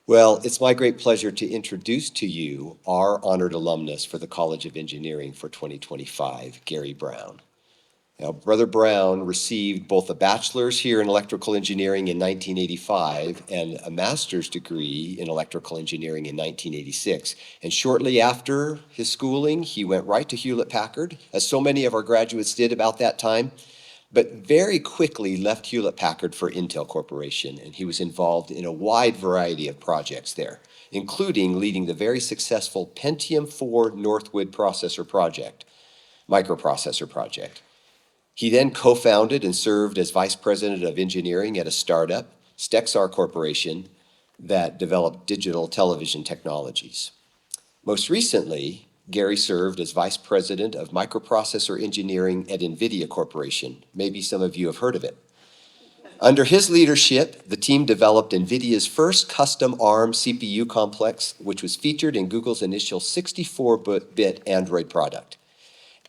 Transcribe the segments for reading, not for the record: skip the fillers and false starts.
Well, it's my great pleasure to introduce to you our honored alumnus for the College of Engineering for 2025, Gary Brown. Now, Brother Brown received both a bachelor's here in electrical engineering in 1985 and a master's degree in electrical engineering in 1986. And shortly after his schooling, he went right to Hewlett-Packard, as so many of our graduates did about that time, but very quickly left Hewlett-Packard for Intel Corporation, and he was involved in a wide variety of projects there, including leading the very successful Pentium 4 Northwood microprocessor project. He then co-founded and served as vice president of engineering at a startup, Stexar Corporation, that developed digital television technologies. Most recently, Gary served as vice president of microprocessor engineering at NVIDIA Corporation. Maybe some of you have heard of it. Under his leadership, the team developed NVIDIA's first custom ARM CPU complex, which was featured in Google's initial 64-bit Android product.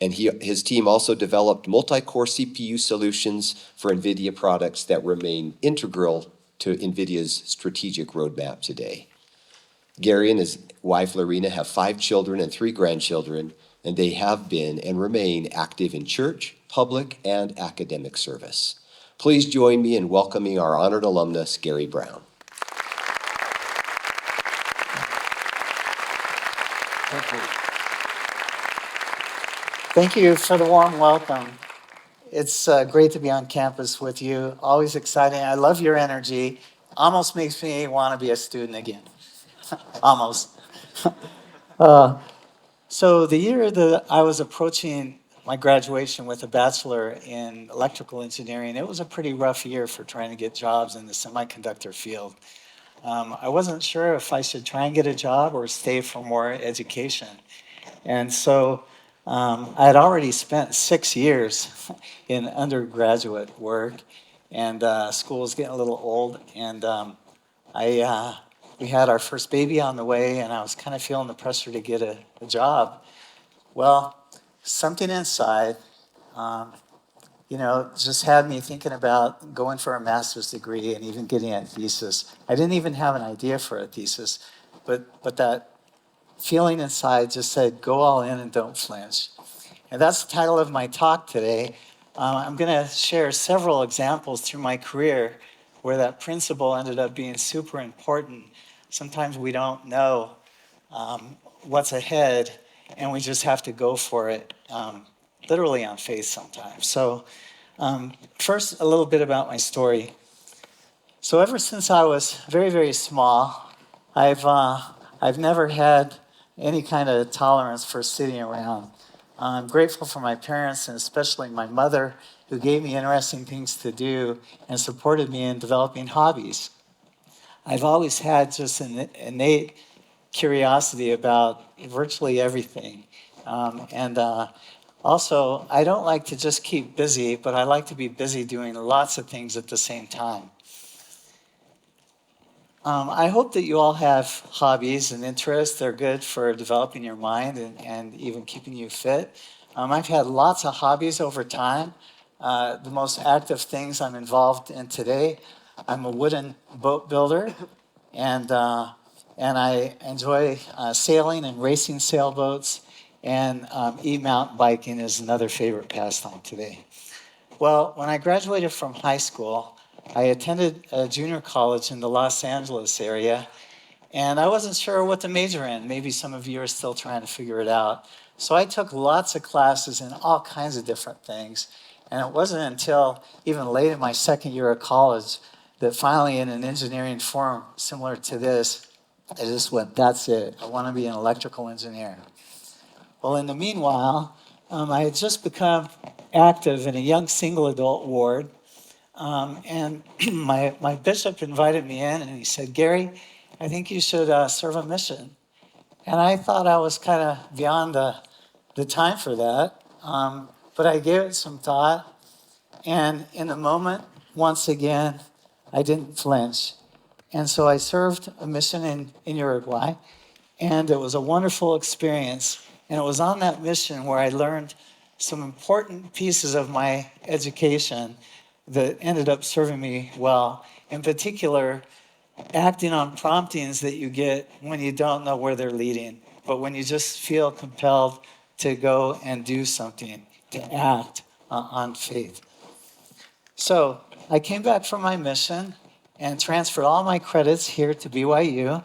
And his team also developed multi-core CPU solutions for NVIDIA products that remain integral to NVIDIA's strategic roadmap today. Gary and his wife, Lorena, have 5 children and 3 grandchildren, and they have been and remain active in church, public, and academic service. Please join me in welcoming our honored alumnus, Gary Brown. Thank you. Thank you for the warm welcome. It's great to be on campus with you. Always exciting. I love your energy. Almost makes me want to be a student again. Almost. So the year that I was approaching my graduation with a bachelor in electrical engineering, it was a pretty rough year for trying to get jobs in the semiconductor field. I wasn't sure if I should try and get a job or stay for more education. And so I had already spent 6 years in undergraduate work, and school was getting a little old, and we had our first baby on the way, and I was kind of feeling the pressure to get a job. Well, something inside, just had me thinking about going for a master's degree and even getting a thesis. I didn't even have an idea for a thesis, but that feeling inside just said, go all in and don't flinch. And that's the title of my talk today. I'm going to share several examples through my career where that principle ended up being super important. Sometimes we don't know what's ahead, and we just have to go for it, literally on faith sometimes. So first, a little bit about my story. So ever since I was very, very small, I've never had any kind of tolerance for sitting around. I'm grateful for my parents, and especially my mother, who gave me interesting things to do and supported me in developing hobbies. I've always had just an innate curiosity about virtually everything. Also, I don't like to just keep busy, but I like to be busy doing lots of things at the same time. I hope that you all have hobbies and interests. They're good for developing your mind and even keeping you fit. I've had lots of hobbies over time. The most active things I'm involved in today, I'm a wooden boat builder, and I enjoy sailing and racing sailboats, and e-mountain biking is another favorite pastime today. Well, when I graduated from high school, I attended a junior college in the Los Angeles area, and I wasn't sure what to major in. Maybe some of you are still trying to figure it out. So I took lots of classes in all kinds of different things, and it wasn't until even late in my second year of college that finally in an engineering forum similar to this, I just went, that's it. I want to be an electrical engineer. Well, in the meanwhile, I had just become active in a young single adult ward, and my bishop invited me in, and he said, Gary, I think you should serve a mission. And I thought I was kind of beyond the time for that, but I gave it some thought, and in the moment, once again, I didn't flinch. And so I served a mission in Uruguay, and it was a wonderful experience. And it was on that mission where I learned some important pieces of my education that ended up serving me well. In particular, acting on promptings that you get when you don't know where they're leading, but when you just feel compelled to go and do something, to act on faith. So I came back from my mission and transferred all my credits here to BYU,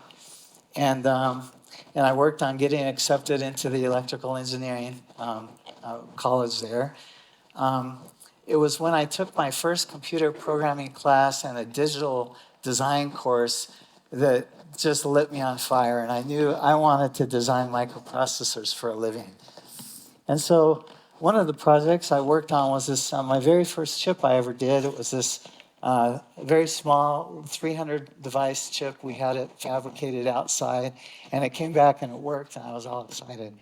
and I worked on getting accepted into the electrical engineering college there. It was when I took my first computer programming class and a digital design course that just lit me on fire, and I knew I wanted to design microprocessors for a living. And so one of the projects I worked on was this, my very first chip I ever did. It was this very small 300 device chip. We had it fabricated outside, and it came back and it worked, and I was all excited.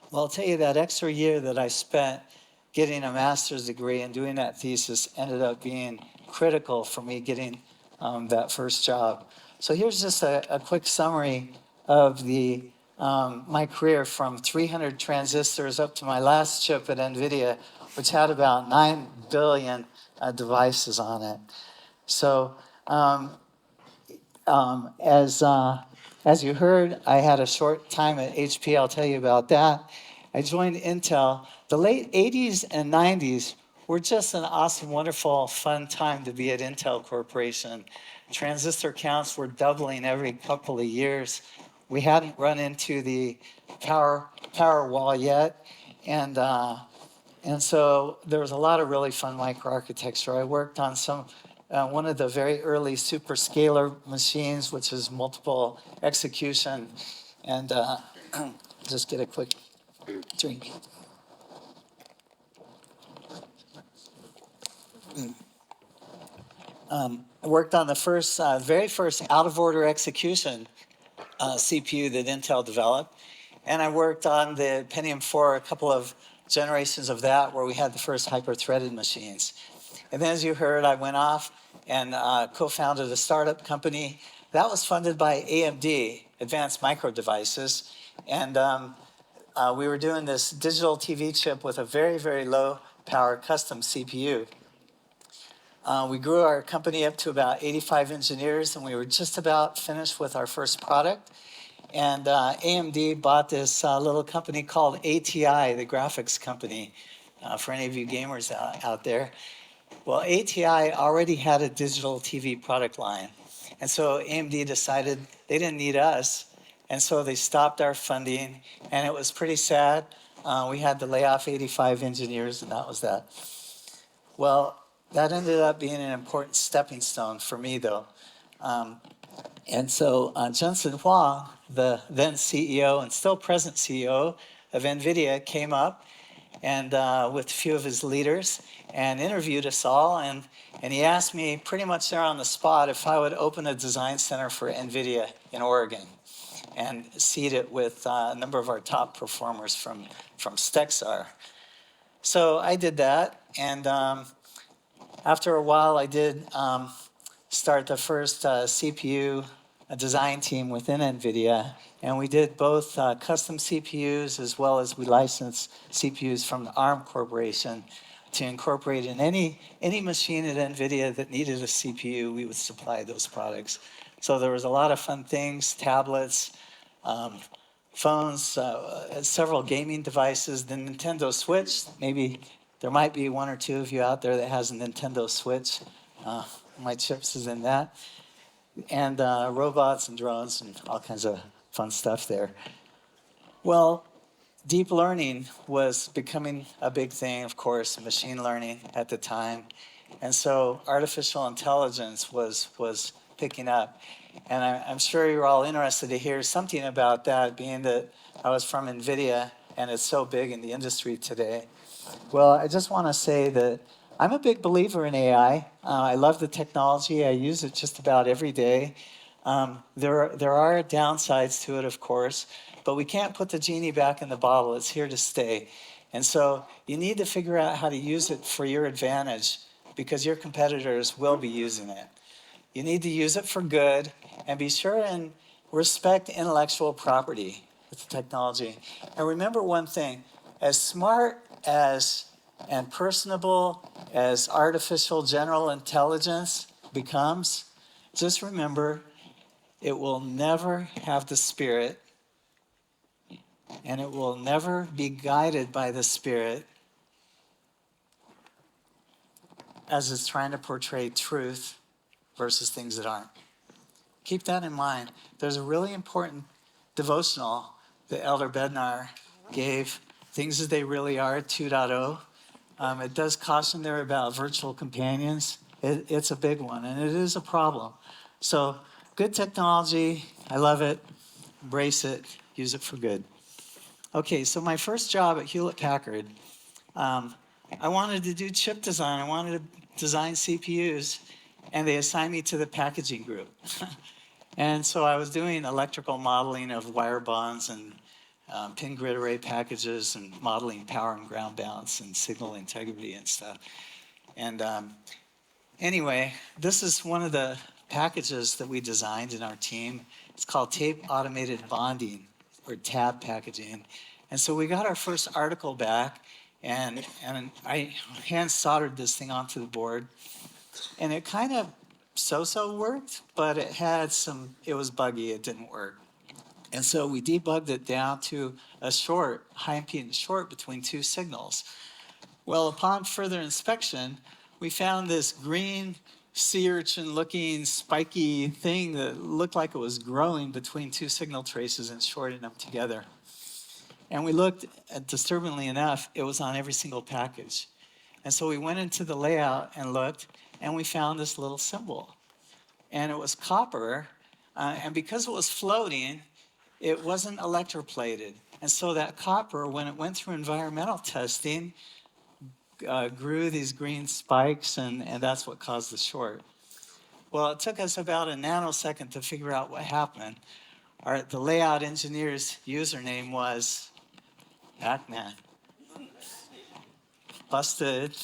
Well, I'll tell you, that extra year that I spent getting a master's degree and doing that thesis ended up being critical for me getting that first job. So here's just a quick summary of my career from 300 transistors up to my last chip at NVIDIA, which had about 9 billion devices on it. So as you heard, I had a short time at HP. I'll tell you about that. I joined Intel. The late 80s and 90s were just an awesome, wonderful, fun time to be at Intel Corporation. Transistor counts were doubling every couple of years. We hadn't run into the power wall yet, and so there was a lot of really fun microarchitecture. I worked on one of the very early superscalar machines, which is multiple execution, and just get a quick drink. I worked on the very first out-of-order execution CPU that Intel developed. And I worked on the Pentium 4, a couple of generations of that, where we had the first hyper-threaded machines. And then, as you heard, I went off and co-founded a startup company. That was funded by AMD, Advanced Micro Devices. And we were doing this digital TV chip with a very, very low power custom CPU. We grew our company up to about 85 engineers, and we were just about finished with our first product. And AMD bought this little company called ATI, the graphics company, for any of you gamers out there. Well, ATI already had a digital TV product line. And so AMD decided they didn't need us. And so they stopped our funding, and it was pretty sad. We had to lay off 85 engineers, and that was that. Well, that ended up being an important stepping stone for me, though. And so Jensen Huang, the then CEO and still present CEO of NVIDIA, came up and with a few of his leaders and interviewed us all. And he asked me pretty much there on the spot if I would open a design center for NVIDIA in Oregon and seed it with a number of our top performers from Stexar. So I did that, and after a while, I did start the first CPU design team within NVIDIA, and we did both custom CPUs as well as we licensed CPUs from the ARM Corporation to incorporate in any machine at NVIDIA that needed a CPU. We would supply those products. So there was a lot of fun things: tablets, phones, several gaming devices, the Nintendo Switch. Maybe there might be one or two of you out there that has a Nintendo Switch. My chips is in that. And robots and drones and all kinds of fun stuff there. Well, deep learning was becoming a big thing, of course, machine learning at the time. And so artificial intelligence was picking up. And I'm sure you're all interested to hear something about that, being that I was from NVIDIA and it's so big in the industry today. Well, I just want to say that I'm a big believer in AI. I love the technology. I use it just about every day. There are downsides to it, of course, but we can't put the genie back in the bottle. It's here to stay. And so you need to figure out how to use it for your advantage, because your competitors will be using it. You need to use it for good, and be sure and respect intellectual property with the technology. And remember one thing: as smart and personable as artificial general intelligence becomes, just remember, it will never have the Spirit, and it will never be guided by the Spirit as it's trying to portray truth versus things that aren't. Keep that in mind. There's a really important devotional that Elder Bednar gave, Things as They Really Are 2.0. It does caution there about virtual companions. It's a big one, and it is a problem. So good technology, I love it, embrace it, use it for good. Okay, so my first job at Hewlett-Packard, I wanted to do chip design. I wanted to design CPUs, and they assigned me to the packaging group. And so I was doing electrical modeling of wire bonds and pin grid array packages and modeling power and ground balance and signal integrity and stuff. And anyway, this is one of the packages that we designed in our team. It's called tape automated bonding, or tab packaging. And so we got our first article back, and I hand soldered this thing onto the board, and it kind of so-so worked, but it was buggy, it didn't work. And so we debugged it down to a high impedance short between two signals. Well, upon further inspection, we found this green sea urchin looking spiky thing that looked like it was growing between two signal traces and shorting them together. And we looked, disturbingly enough, it was on every single package. And so we went into the layout and looked, and we found this little symbol. And it was copper, and because it was floating, it wasn't electroplated. And so that copper, when it went through environmental testing, grew these green spikes, and that's what caused the short. Well, it took us about a nanosecond to figure out what happened. The layout engineer's username was Pac-Man. Busted.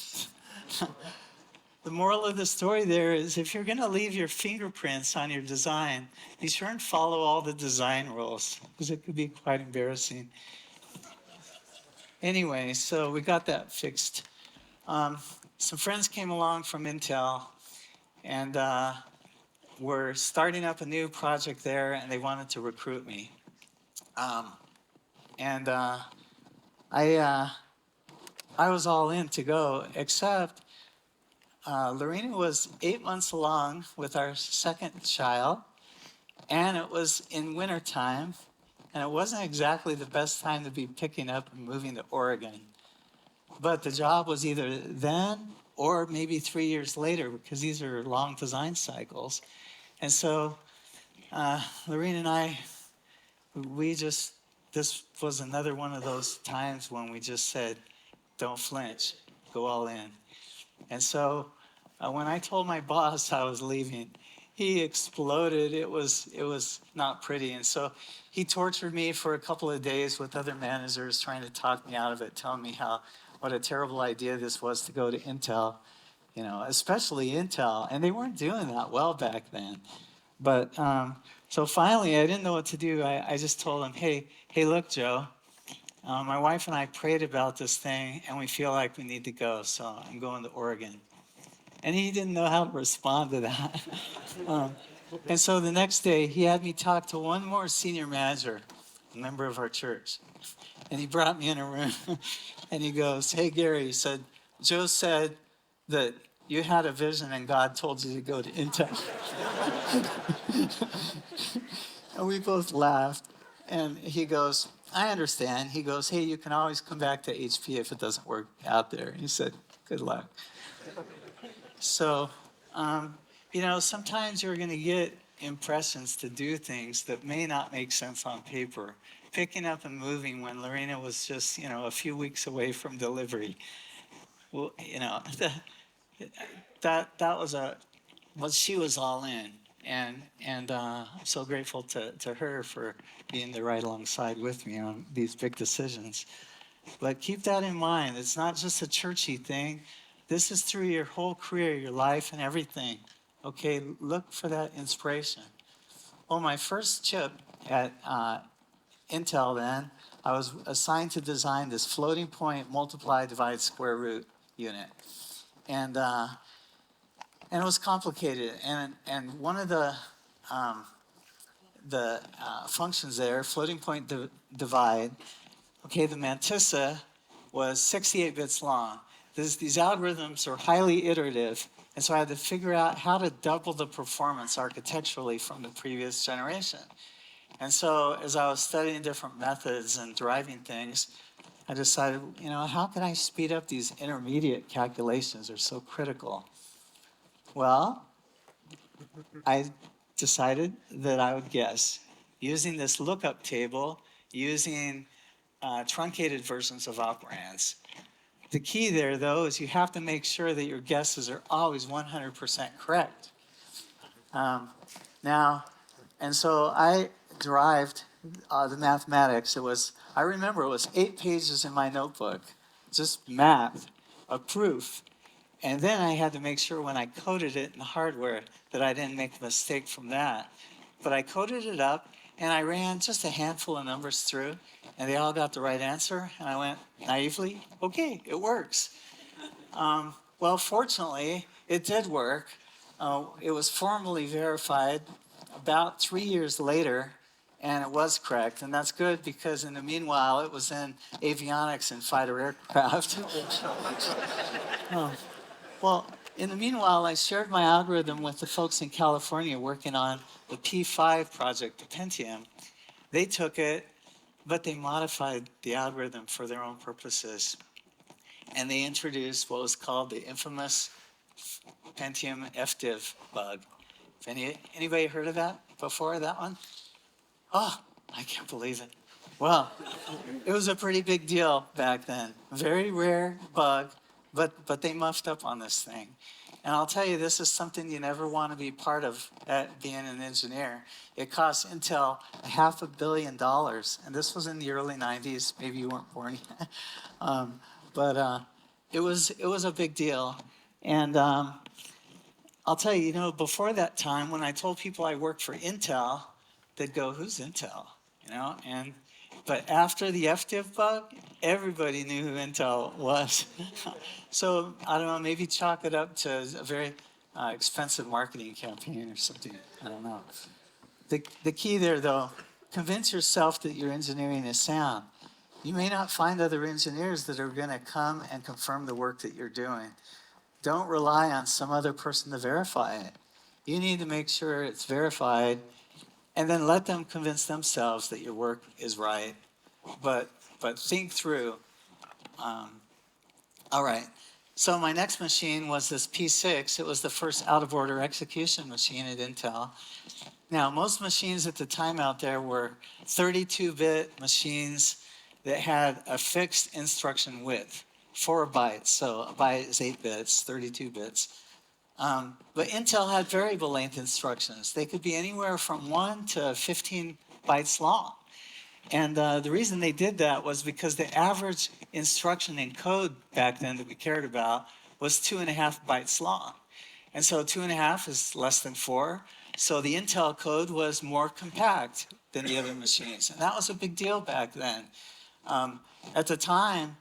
The moral of the story there is, if you're going to leave your fingerprints on your design, be sure and follow all the design rules, because it could be quite embarrassing. Anyway, so we got that fixed. Some friends came along from Intel, and were starting up a new project there, and they wanted to recruit me. I was all in to go, except Lorena was 8 months along with our second child, and it was in wintertime, and it wasn't exactly the best time to be picking up and moving to Oregon. But the job was either then or maybe 3 years later, because these are long design cycles. And so Lorena and I, this was another one of those times when we just said, don't flinch, go all in. And so when I told my boss I was leaving, he exploded. It was not pretty. And so he tortured me for a couple of days with other managers, trying to talk me out of it, telling me what a terrible idea this was to go to Intel, especially Intel. And they weren't doing that well back then. But so finally, I didn't know what to do. I just told him, hey, look, Joe, my wife and I prayed about this thing, and we feel like we need to go, so I'm going to Oregon. And he didn't know how to respond to that. And so the next day, he had me talk to one more senior manager, a member of our church. And he brought me in a room, and he goes, hey, Gary, he said, Joe said that you had a vision and God told you to go to Intel. And we both laughed. And he goes, I understand. He goes, hey, you can always come back to HP if it doesn't work out there. He said, good luck. So, sometimes you're going to get impressions to do things that may not make sense on paper. Picking up and moving when Lorena was just, a few weeks away from delivery. Well, that was she was all in. And I'm so grateful to her for being there right alongside with me on these big decisions. But keep that in mind. It's not just a churchy thing. This is through your whole career, your life, and everything. Okay, look for that inspiration. Well, my first chip at Intel then, I was assigned to design this floating point multiply divide square root unit. And And it was complicated. And one of the functions there, floating point divide, okay, the mantissa was 68 bits long. These algorithms are highly iterative, and so I had to figure out how to double the performance architecturally from the previous generation. And so as I was studying different methods and deriving things, I decided, how can I speed up these intermediate calculations? They're so critical. Well, I decided that I would guess using this lookup table, using truncated versions of operands. The key there, though, is you have to make sure that your guesses are always 100% correct. And so I derived the mathematics. I remember it was 8 pages in my notebook, just math, a proof. And then I had to make sure when I coded it in the hardware that I didn't make a mistake from that. But I coded it up, and I ran just a handful of numbers through, and they all got the right answer. And I went naively, okay, it works. Well, fortunately, it did work. It was formally verified about 3 years later, and it was correct. And that's good because in the meanwhile, it was in avionics and fighter aircraft. Well, in the meanwhile, I shared my algorithm with the folks in California working on the P5 project, the Pentium. They took it, but they modified the algorithm for their own purposes. And they introduced what was called the infamous Pentium FDiv bug. Anybody heard of that before, that one? Oh, I can't believe it. Well, it was a pretty big deal back then. Very rare bug, but they muffed up on this thing. And I'll tell you, this is something you never want to be part of at being an engineer. It cost Intel $500 million, and this was in the early 90s. Maybe you weren't born yet. But it was a big deal. And I'll tell you, before that time, when I told people I worked for Intel, they'd go, "Who's Intel?" But after the FDiv bug, everybody knew who Intel was. So I don't know, maybe chalk it up to a very expensive marketing campaign or something. I don't know. The key there, though, convince yourself that your engineering is sound. You may not find other engineers that are going to come and confirm the work that you're doing. Don't rely on some other person to verify it. You need to make sure it's verified, and then let them convince themselves that your work is right. But think through. All right. So my next machine was this P6. It was the first out-of-order execution machine at Intel. Now, most machines at the time out there were 32-bit machines that had a fixed instruction width, 4 bytes. So a byte is 8 bits, 32 bits. But Intel had variable length instructions. They could be anywhere from 1 to 15 bytes long. And the reason they did that was because the average instruction in code back then that we cared about was 2.5 bytes long. And so 2.5 is less than 4. So the Intel code was more compact than the other machines. And that was a big deal back then. At the time,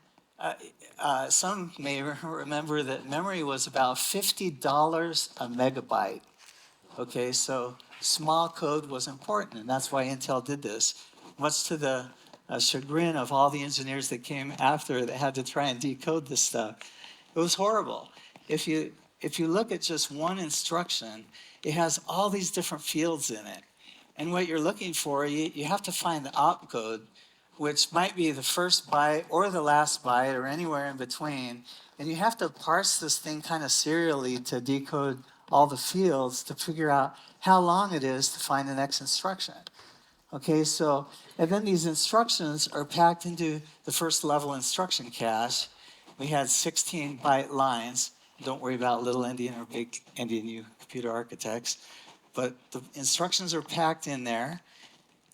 some may remember that memory was about $50 a megabyte. Okay, so small code was important, and that's why Intel did this. Much to the chagrin of all the engineers that came after that had to try and decode this stuff. It was horrible. If you look at just one instruction, it has all these different fields in it. And what you're looking for, you have to find the opcode, which might be the first byte or the last byte or anywhere in between. And you have to parse this thing kind of serially to decode all the fields to figure out how long it is to find the next instruction. Okay, so, and then these instructions are packed into the first level instruction cache. We had 16 byte lines. Don't worry about little endian or big endian, you computer architects. But the instructions are packed in there.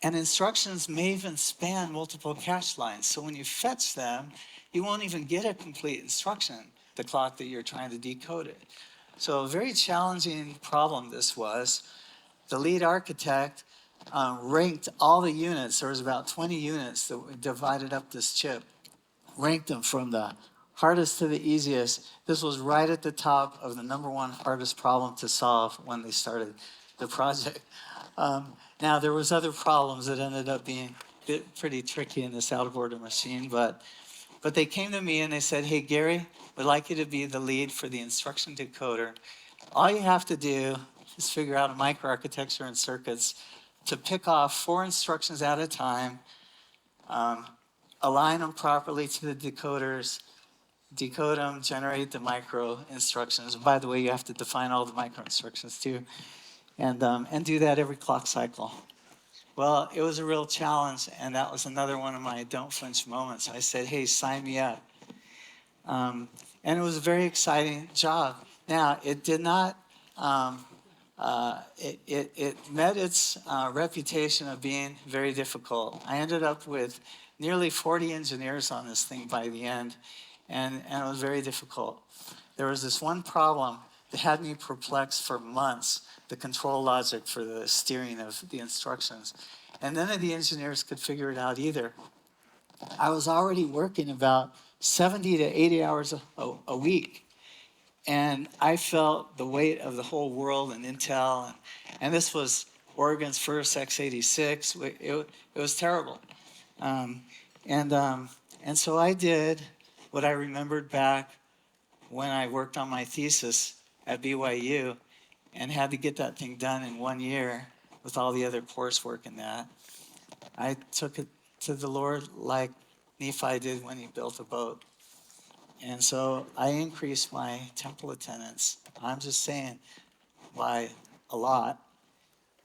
And instructions may even span multiple cache lines. So when you fetch them, you won't even get a complete instruction, the clock that you're trying to decode it. So a very challenging problem this was. The lead architect ranked all the units. There was about 20 units that divided up this chip, ranked them from the hardest to the easiest. This was right at the top of the number one hardest problem to solve when they started the project. Now, there was other problems that ended up being pretty tricky in this out-of-order machine, but they came to me and they said, hey, Gary, we'd like you to be the lead for the instruction decoder. All you have to do is figure out a microarchitecture and circuits to pick off 4 instructions at a time, align them properly to the decoders, decode them, generate the micro instructions. And by the way, you have to define all the micro instructions too, and do that every clock cycle. Well, it was a real challenge, and that was another one of my don't flinch moments. I said, hey, sign me up. And it was a very exciting job. Now, it did not, it met its reputation of being very difficult. I ended up with nearly 40 engineers on this thing by the end, and it was very difficult. There was this one problem that had me perplexed for months, the control logic for the steering of the instructions. And none of the engineers could figure it out either. I was already working about 70 to 80 hours a week. And I felt the weight of the whole world and Intel. And this was Oregon's first x86. It was terrible. And so I did what I remembered back when I worked on my thesis at BYU and had to get that thing done in 1 year with all the other coursework in that. I took it to the Lord like Nephi did when he built a boat. And so I increased my temple attendance. I'm just saying, by a lot.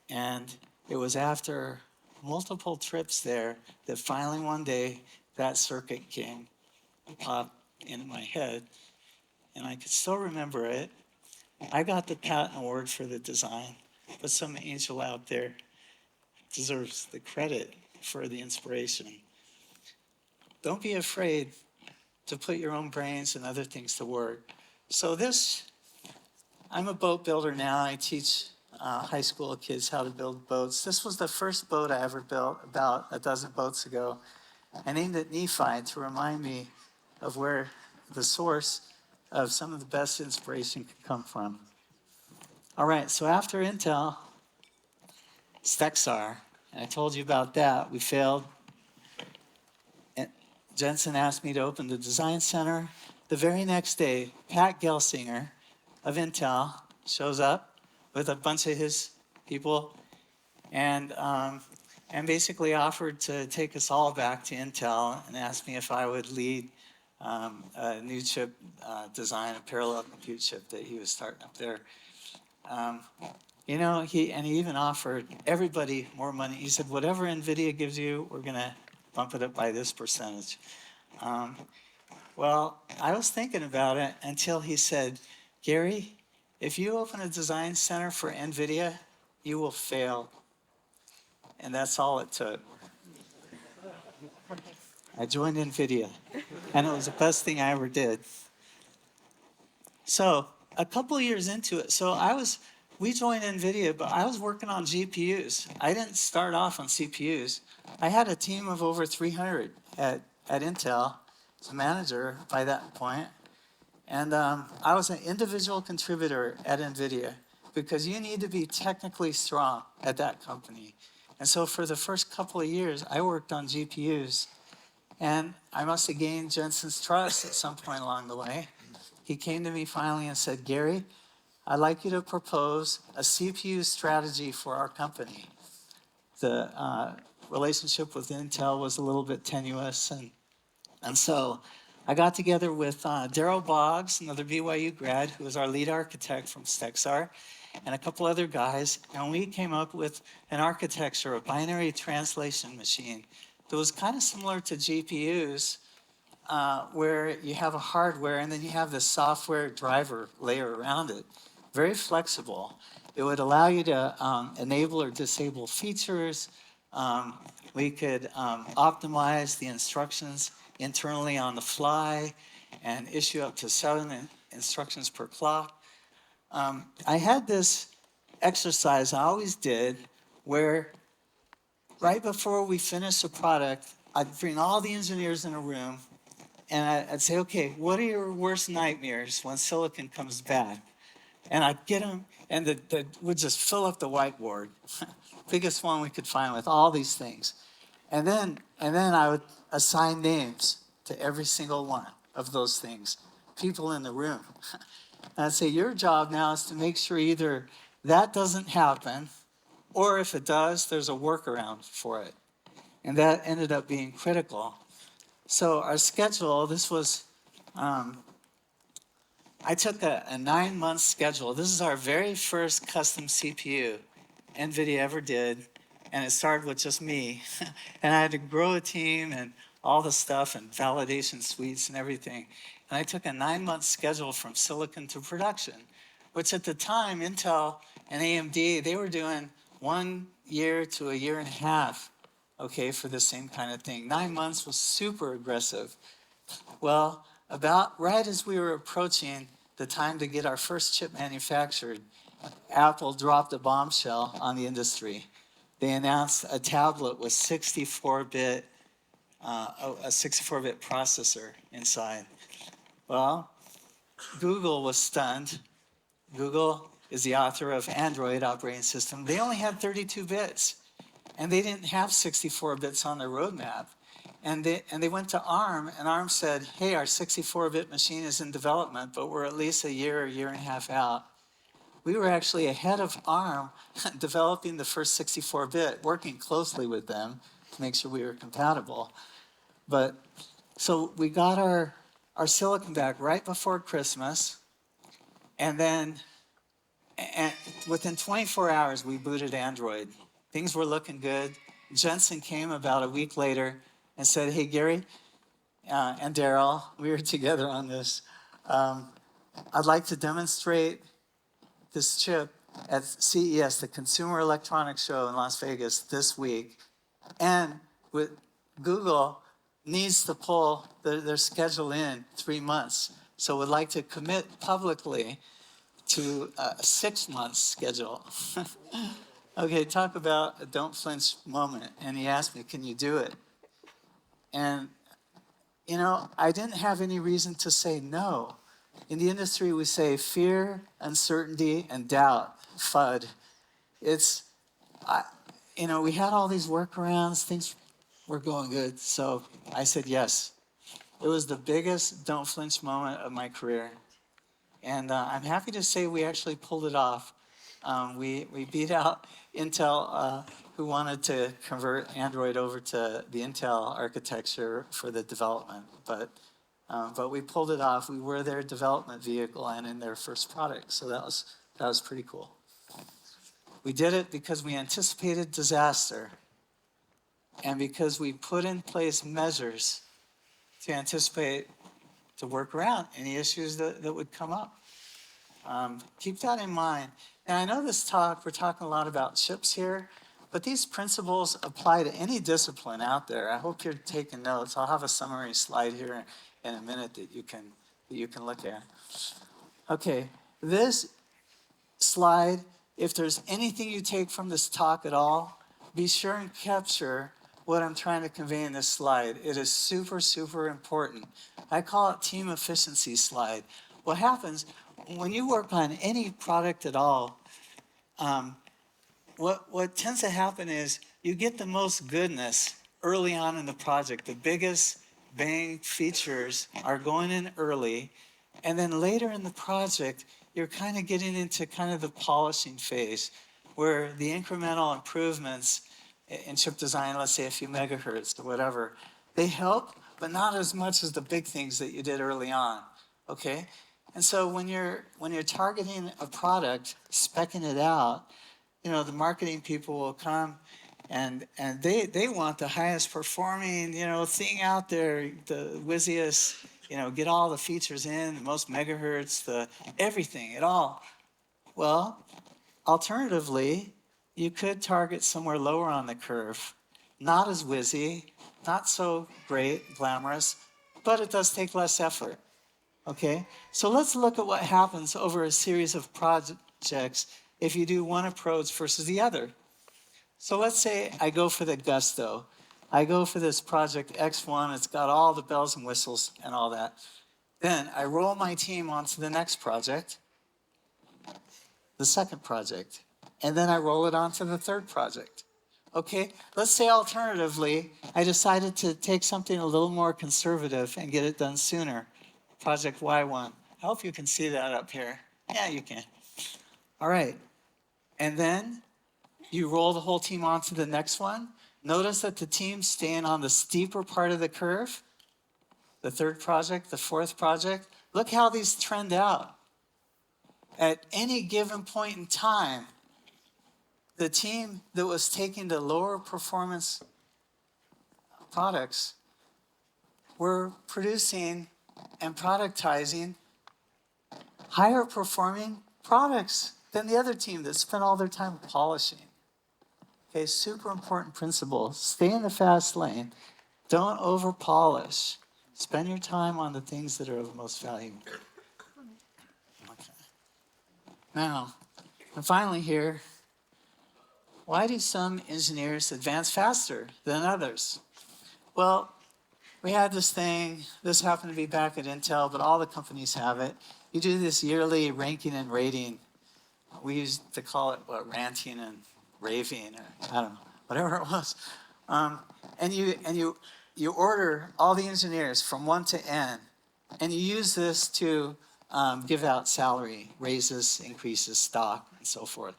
And it was after multiple trips there that finally one day that circuit came, popped into my head, and I could still remember it. I got the patent award for the design, but some angel out there deserves the credit for the inspiration. Don't be afraid to put your own brains and other things to work. So I'm a boat builder now. I teach high school kids how to build boats. This was the first boat I ever built about a dozen boats ago. I named it Nephi to remind me of where the source of some of the best inspiration could come from. All right, so after Intel, Stexar, and I told you about that, we failed. And Jensen asked me to open the design center. The very next day, Pat Gelsinger of Intel shows up with a bunch of his people and basically offered to take us all back to Intel and asked me if I would lead a new chip design, a parallel compute chip that he was starting up there. He even offered everybody more money. He said, whatever NVIDIA gives you, we're going to bump it up by this percentage. Well, I was thinking about it until he said, Gary, if you open a design center for NVIDIA, you will fail. And that's all it took. I joined NVIDIA, and it was the best thing I ever did. So a couple of years into it, we joined NVIDIA, but I was working on GPUs. I didn't start off on CPUs. I had a team of over 300 at Intel as a manager by that point. And I was an individual contributor at NVIDIA because you need to be technically strong at that company. And so for the first couple of years, I worked on GPUs. And I must have gained Jensen's trust at some point along the way. He came to me finally and said, Gary, I'd like you to propose a CPU strategy for our company. The relationship with Intel was a little bit tenuous. And so I got together with Daryl Boggs, another BYU grad, who was our lead architect from Stexar, and a couple other guys. And we came up with an architecture, a binary translation machine that was kind of similar to GPUs, where you have a hardware and then you have the software driver layer around it. Very flexible. It would allow you to enable or disable features. We could optimize the instructions internally on the fly and issue up to 7 instructions per clock. I had this exercise I always did where right before we finished a product, I'd bring all the engineers in a room I'd say, okay, what are your worst nightmares when silicon comes bad? And I'd get them, and we'd just fill up the whiteboard, biggest one we could find with all these things. And then I would assign names to every single one of those things, people in the room. And I'd say, your job now is to make sure either that doesn't happen, or if it does, there's a workaround for it. And that ended up being critical. So our schedule, this was, I took a 9-month schedule. This is our very first custom CPU NVIDIA ever did, and it started with just me. And I had to grow a team and all the stuff and validation suites and everything. And I took a 9-month schedule from silicon to production, which at the time, Intel and AMD, they were doing 1 year to a year and a half, okay, for the same kind of thing. 9 months was super aggressive. Well, about right as we were approaching the time to get our first chip manufactured, Apple dropped a bombshell on the industry. They announced a tablet with 64-bit, a 64-bit processor inside. Well, Google was stunned. Google is the author of Android operating system. They only had 32 bits, and they didn't have 64 bits on their roadmap. And they went to ARM, and ARM said, hey, our 64-bit machine is in development, but we're at least a year and a half out. We were actually ahead of ARM developing the first 64-bit, working closely with them to make sure we were compatible. But so we got our silicon back right before Christmas, and then within 24 hours, we booted Android. Things were looking good. Jensen came about a week later and said, hey, Gary and Daryl, we were together on this. I'd like to demonstrate this chip at CES, the Consumer Electronics Show in Las Vegas this week. And with Google needs to pull their schedule in 3 months. So would like to commit publicly to a 6-month schedule. Okay, talk about a don't flinch moment. And he asked me, can you do it? And, you know, I didn't have any reason to say no. In the industry, we say fear, uncertainty, and doubt, FUD. You know, we had all these workarounds, things were going good, so I said yes. It was the biggest don't flinch moment of my career. And I'm happy to say we actually pulled it off. We beat out Intel, who wanted to convert Android over to the Intel architecture for the development. But we pulled it off. We were their development vehicle and in their first product. So that was pretty cool. We did it because we anticipated disaster and because we put in place measures to anticipate, to work around any issues that would come up. Keep that in mind. And I know this talk, we're talking a lot about chips here, but these principles apply to any discipline out there. I hope you're taking notes. I'll have a summary slide here in a minute that you can look at. Okay, this slide, if there's anything you take from this talk at all, be sure and capture what I'm trying to convey in this slide. It is super, super important. I call it team efficiency slide. What happens when you work on any product at all, what tends to happen is you get the most goodness early on in the project. The biggest bang features are going in early, and then later in the project, you're kind of getting into kind of the polishing phase where the incremental improvements in chip design, let's say a few megahertz or whatever, they help, but not as much as the big things that you did early on, okay? And so when you're targeting a product, speccing it out, you know, the marketing people will come and they want the highest performing, you know, thing out there, the whizziest, you know, get all the features in, the most megahertz, the everything, it all. Well, alternatively, you could target somewhere lower on the curve, not as whizzy, not so great, glamorous, but it does take less effort. Okay, so let's look at what happens over a series of projects if you do one approach versus the other. So let's say I go for the gusto. I go for this project X1. It's got all the bells and whistles and all that. Then I roll my team onto the next project, the second project, and then I roll it onto the third project. Okay, let's say alternatively, I decided to take something a little more conservative and get it done sooner. Project Y1. I hope you can see that up here. Yeah, you can. All right, and then you roll the whole team onto the next one. Notice that the team's staying on the steeper part of the curve. The third project, the fourth project. Look how these trend out. At any given point in time, the team that was taking the lower performance products were producing and productizing higher performing products than the other team that spent all their time polishing. Okay, super important principle. Stay in the fast lane. Don't over polish. Spend your time on the things that are of most value. Okay. Now, and finally here, why do some engineers advance faster than others? Well, we had this thing, this happened to be back at Intel, but all the companies have it. You do this yearly ranking and rating. We used to call it, ranting and raving, or I don't know, whatever it was. And you order all the engineers from 1 to N, and you use this to give out salary raises, increases, stock, and so forth.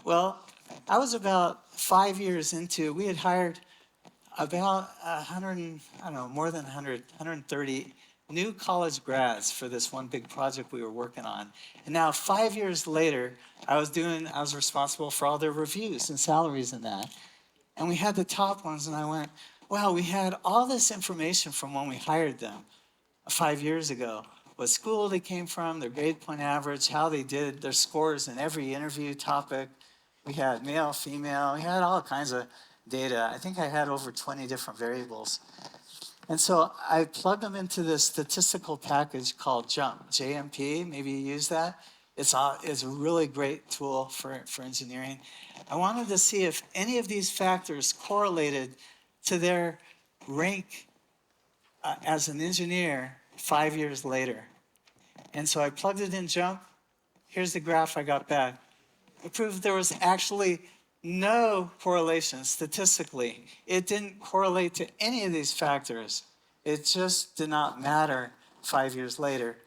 Well, I was about 5 years into, we had hired about 100, I don't know, more than 100, 130 new college grads for this one big project we were working on. And now 5 years later, I was responsible for all their reviews and salaries and that. And we had the top ones, and I went, wow, we had all this information from when we hired them 5 years ago. What school they came from, their grade point average, how they did, their scores in every interview topic. We had male, female, we had all kinds of data. I think I had over 20 different variables. And so I plugged them into this statistical package called JUMP, JMP, maybe you use that. It's a really great tool for engineering. I wanted to see if any of these factors correlated to their rank as an engineer 5 years later. And so I plugged it in JUMP. Here's the graph I got back. It proved there was actually no correlation statistically. It didn't correlate to any of these factors. It just did not matter 5 years later.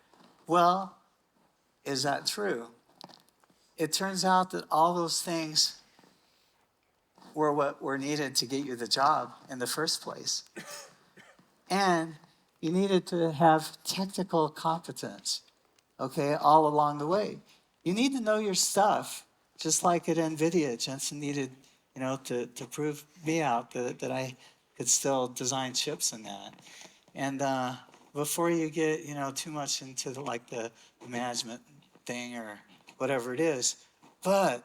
Well, is that true? It turns out that all those things were what were needed to get you the job in the first place. And you needed to have technical competence, okay, all along the way. You need to know your stuff, just like at NVIDIA. Jensen needed, to prove me out that I could still design chips and that. And before you get, too much into the management thing or whatever it is. But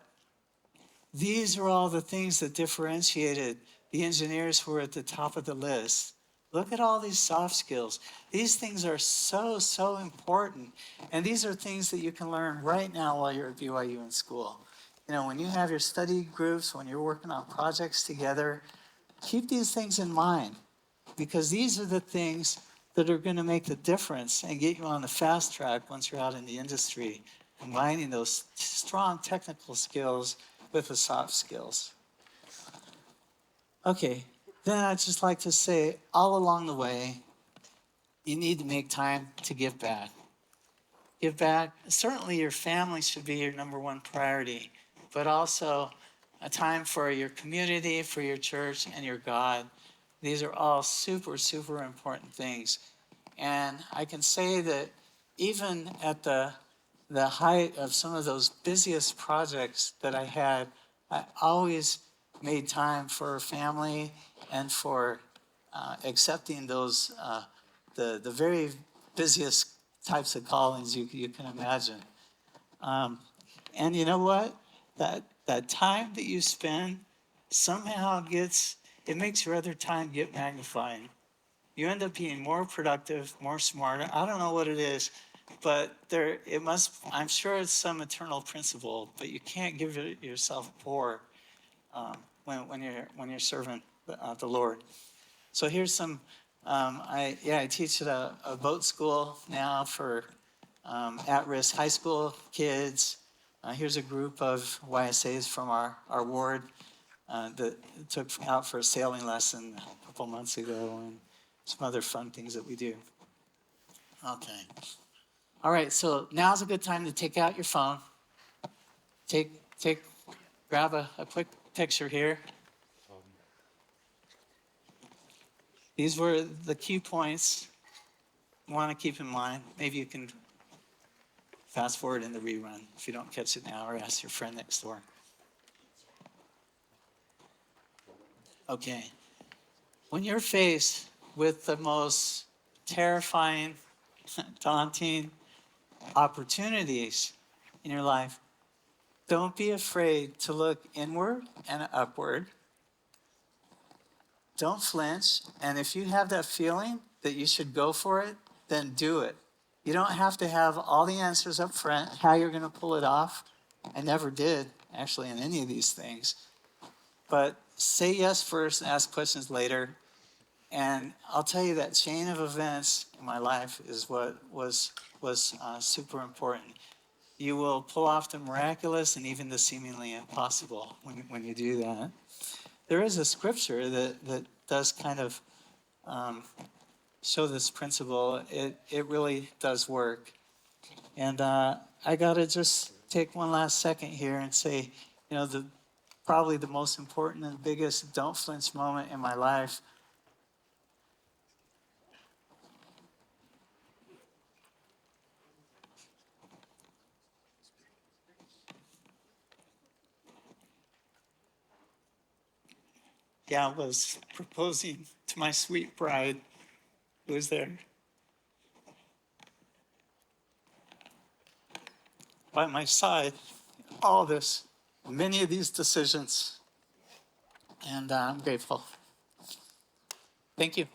these are all the things that differentiated the engineers who were at the top of the list. Look at all these soft skills. These things are so, so important. And these are things that you can learn right now while you're at BYU in school. When you have your study groups, when you're working on projects together, keep these things in mind, because these are the things that are going to make the difference and get you on the fast track once you're out in the industry, combining those strong technical skills with the soft skills. Okay, then I'd just like to say, all along the way, you need to make time to give back. Give back. Certainly your family should be your number one priority, but also a time for your community, for your church, and your God. These are all super, super important things. And I can say that even at the height of some of those busiest projects that I had, I always made time for family and for accepting those, the very busiest types of callings you can imagine. And you know what? That time that you spend somehow it makes your other time get magnified. You end up being more productive, more smarter. I don't know what it is, but I'm sure it's some eternal principle, but you can't give yourself poor when you're serving the Lord. So here's some, I teach at a boat school now for at-risk high school kids. Here's a group of YSAs from our ward that took out for a sailing lesson a couple months ago, and some other fun things that we do. Okay. All right, so now's a good time to take out your phone. Grab a quick picture here. These were the key points you want to keep in mind. Maybe you can fast forward in the rerun if you don't catch it now, or ask your friend next door. Okay. When you're faced with the most terrifying, daunting opportunities in your life, don't be afraid to look inward and upward. Don't flinch. And if you have that feeling that you should go for it, then do it. You don't have to have all the answers up front, how you're going to pull it off. I never did, actually, in any of these things. But say yes first and ask questions later. And I'll tell you that chain of events in my life is what was super important. You will pull off the miraculous and even the seemingly impossible when you do that. There is a scripture that does kind of show this principle. It really does work. And I got to just take one last second here and say, probably the most important and biggest don't flinch moment in my life was proposing to my sweet bride who was there by my side, many of these decisions, and I'm grateful. Thank you.